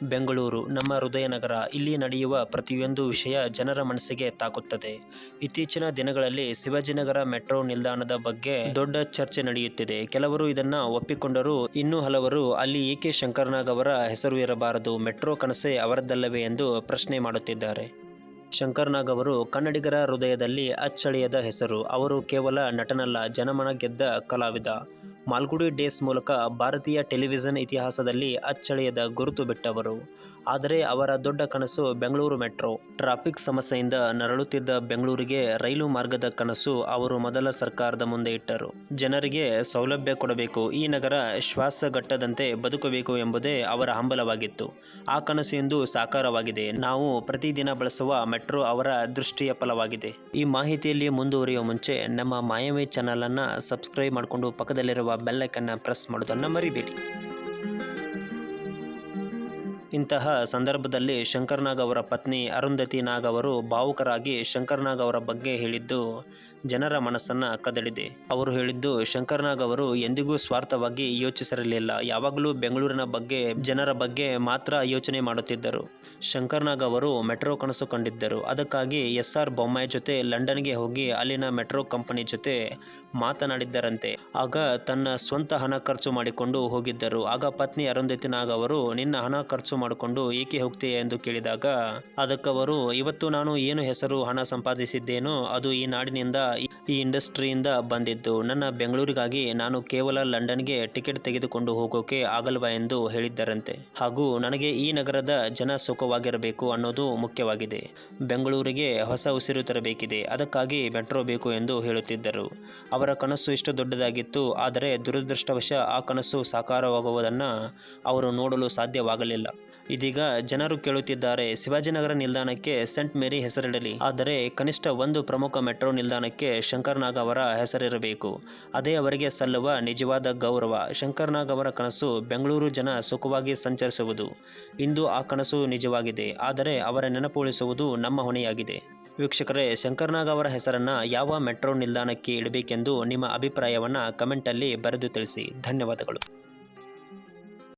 ಬೆಂಗಳೂರು ನಮ್ಮ ಹೃದಯ ನಗರ. ಇಲ್ಲಿ ನಡೆಯುವ ಪ್ರತಿಯೊಂದು ವಿಷಯ ಜನರ ಮನಸ್ಸಿಗೆ ತಾಕುತ್ತದೆ. ಇತ್ತೀಚಿನ ದಿನಗಳಲ್ಲಿ ಶಿವಾಜಿನಗರ ಮೆಟ್ರೋ ನಿಲ್ದಾಣದ ಬಗ್ಗೆ ದೊಡ್ಡ ಚರ್ಚೆ ನಡೆಯುತ್ತಿದೆ. ಕೆಲವರು ಇದನ್ನ ಒಪ್ಪಿಕೊಂಡರೂ ಇನ್ನು ಹಲವರು ಅಲ್ಲಿ ಏಕೆ ಶಂಕರ್ನಾಗ್ ಅವರ ಹೆಸರು ಇರಬಾರದು, ಮೆಟ್ರೋ ಕನಸೇ ಅವರದ್ದಲ್ಲವೇ ಎಂದು ಪ್ರಶ್ನೆ ಮಾಡುತ್ತಿದ್ದಾರೆ. ಶಂಕರ್ನಾಗ್ ಅವರು ಕನ್ನಡಿಗರ ಹೃದಯದಲ್ಲಿ ಅಚ್ಚಳಿಯದ ಹೆಸರು. ಅವರು ಕೇವಲ ನಟನಲ್ಲ, ಜನಮನ ಗೆದ್ದ ಕಲಾವಿದ. ಮಾಲ್ಗುಡಿ ಡೇಸ್ ಮೂಲಕ ಭಾರತೀಯ ಟೆಲಿವಿಷನ್ ಇತಿಹಾಸದಲ್ಲಿ ಅಚ್ಚಳಿಯದ ಗುರುತು ಬಿಟ್ಟವರು. ಆದರೆ ಅವರ ದೊಡ್ಡ ಕನಸು ಬೆಂಗಳೂರು ಮೆಟ್ರೋ. ಟ್ರಾಫಿಕ್ ಸಮಸ್ಯೆಯಿಂದ ನರಳುತ್ತಿದ್ದ ಬೆಂಗಳೂರಿಗೆ ರೈಲು ಮಾರ್ಗದ ಕನಸು ಅವರು ಮೊದಲ ಸರ್ಕಾರದ ಮುಂದೆ ಇಟ್ಟರು. ಜನರಿಗೆ ಸೌಲಭ್ಯ ಕೊಡಬೇಕು, ಈ ನಗರ ಶ್ವಾಸಗಟ್ಟದಂತೆ ಬದುಕಬೇಕು ಎಂಬುದೇ ಅವರ ಹಂಬಲವಾಗಿತ್ತು. ಆ ಕನಸು ಇಂದು ಸಾಕಾರವಾಗಿದೆ. ನಾವು ಪ್ರತಿದಿನ ಬಳಸುವ ಮೆಟ್ರೋ ಅವರ ದೃಷ್ಟಿಯ ಫಲವಾಗಿದೆ. ಈ ಮಾಹಿತಿಯಲ್ಲಿ ಮುಂದುವರಿಯುವ ಮುಂಚೆ ನಮ್ಮ ಮಾಯಾವಿ ಚಾನಲ್ ಅನ್ನು ಸಬ್ಸ್ಕ್ರೈಬ್ ಮಾಡಿಕೊಂಡು ಪಕ್ಕದಲ್ಲಿರುವ ಬೆಲ್ ಐಕನ್ ಪ್ರೆಸ್ ಮಾಡೋದನ್ನು ಮರಿಬೇಡಿ. ಇಂತಹ ಸಂದರ್ಭದಲ್ಲಿ ಶಂಕರ್ನಾಗ್ ಅವರ ಪತ್ನಿ ಅರುಂಧತಿ ನಾಗ್ ಅವರು ಭಾವುಕರಾಗಿ ಶಂಕರ್ನಾಗ್ ಅವರ ಬಗ್ಗೆ ಹೇಳಿದ್ದು ಜನರ ಮನಸ್ಸನ್ನು ಕದಡಿದೆ. ಅವರು ಹೇಳಿದ್ದು, ಶಂಕರ್ನಾಗ್ ಅವರು ಎಂದಿಗೂ ಸ್ವಾರ್ಥವಾಗಿ ಯೋಚಿಸಿರಲಿಲ್ಲ. ಯಾವಾಗಲೂ ಬೆಂಗಳೂರಿನ ಬಗ್ಗೆ, ಜನರ ಬಗ್ಗೆ ಮಾತ್ರ ಯೋಚನೆ ಮಾಡುತ್ತಿದ್ದರು. ಶಂಕರ್ನಾಗ್ ಅವರು ಮೆಟ್ರೋ ಕನಸು ಕಂಡಿದ್ದರು. ಅದಕ್ಕಾಗಿ SR ಬೊಮ್ಮಾಯಿ ಜೊತೆ ಲಂಡನ್ಗೆ ಹೋಗಿ ಅಲ್ಲಿನ ಮೆಟ್ರೋ ಕಂಪನಿ ಜೊತೆ ಮಾತನಾಡಿದ್ದರಂತೆ. ಆಗ ತನ್ನ ಸ್ವಂತ ಹಣ ಖರ್ಚು ಮಾಡಿಕೊಂಡು ಹೋಗಿದ್ದರು. ಆಗ ಪತ್ನಿ ಅರುಂಧತಿ ನಾಗ್ ಅವರು, ನಿನ್ನ ಹಣ ಖರ್ಚು ಮಾಡಿಕೊಂಡು ಏಕೆ ಹೋಗ್ತೀಯ ಎಂದು ಕೇಳಿದಾಗ ಅದಕ್ಕವರು, ಇವತ್ತು ನಾನು ಏನು ಹೆಸರು ಹಣ ಸಂಪಾದಿಸಿದ್ದೇನೋ ಅದು ಈ ನಾಡಿನಿಂದ, ಈ ಇಂಡಸ್ಟ್ರಿಯಿಂದ ಬಂದಿದ್ದು. ನನ್ನ ಬೆಂಗಳೂರಿಗಾಗಿ ನಾನು ಕೇವಲ ಲಂಡನ್ಗೆ ಟಿಕೆಟ್ ತೆಗೆದುಕೊಂಡು ಹೋಗೋಕೆ ಆಗಲ್ವಾ ಎಂದು ಹೇಳಿದ್ದರಂತೆ. ಹಾಗೂ ನನಗೆ ಈ ನಗರದ ಜನ ಸುಖವಾಗಿರಬೇಕು ಅನ್ನೋದು ಮುಖ್ಯವಾಗಿದೆ. ಬೆಂಗಳೂರಿಗೆ ಹೊಸ ಉಸಿರು ತರಬೇಕಿದೆ. ಅದಕ್ಕಾಗಿ ಮೆಟ್ರೋ ಬೇಕು ಎಂದು ಹೇಳುತ್ತಿದ್ದರು. ಅವರ ಕನಸು ಇಷ್ಟು ದೊಡ್ಡದಾಗಿತ್ತು. ಆದರೆ ದುರದೃಷ್ಟವಶ ಆ ಕನಸು ಸಾಕಾರವಾಗುವುದನ್ನು ಅವರು ನೋಡಲು ಸಾಧ್ಯವಾಗಲಿಲ್ಲ. ಇದೀಗ ಜನರು ಕೇಳುತ್ತಿದ್ದಾರೆ, ಶಿವಾಜಿನಗರ ನಿಲ್ದಾಣಕ್ಕೆ ಸೇಂಟ್ ಮೇರಿ ಹೆಸರಿಡಲಿ, ಆದರೆ ಕನಿಷ್ಠ ಒಂದು ಪ್ರಮುಖ ಮೆಟ್ರೋ ನಿಲ್ದಾಣಕ್ಕೆ ಶಂಕರ್ನಾಗ್ ಅವರ ಹೆಸರಿರಬೇಕು. ಅದೇ ಅವರಿಗೆ ಸಲ್ಲುವ ನಿಜವಾದ ಗೌರವ. ಶಂಕರ್ನಾಗ್ ಅವರ ಕನಸು ಬೆಂಗಳೂರು ಜನ ಸುಖವಾಗಿ ಸಂಚರಿಸುವುದು. ಇಂದು ಆ ಕನಸು ನಿಜವಾಗಿದೆ. ಆದರೆ ಅವರ ನೆನಪು ಉಳಿಸುವುದು ನಮ್ಮ ಹೊಣೆಯಾಗಿದೆ. ವೀಕ್ಷಕರೇ, ಶಂಕರ್ನಾಗ್ ಅವರ ಹೆಸರನ್ನು ಯಾವ ಮೆಟ್ರೋ ನಿಲ್ದಾಣಕ್ಕೆ ಇಡಬೇಕೆಂದು ನಿಮ್ಮ ಅಭಿಪ್ರಾಯವನ್ನು ಕಮೆಂಟಲ್ಲಿ ಬರೆದು ತಿಳಿಸಿ. ಧನ್ಯವಾದಗಳು.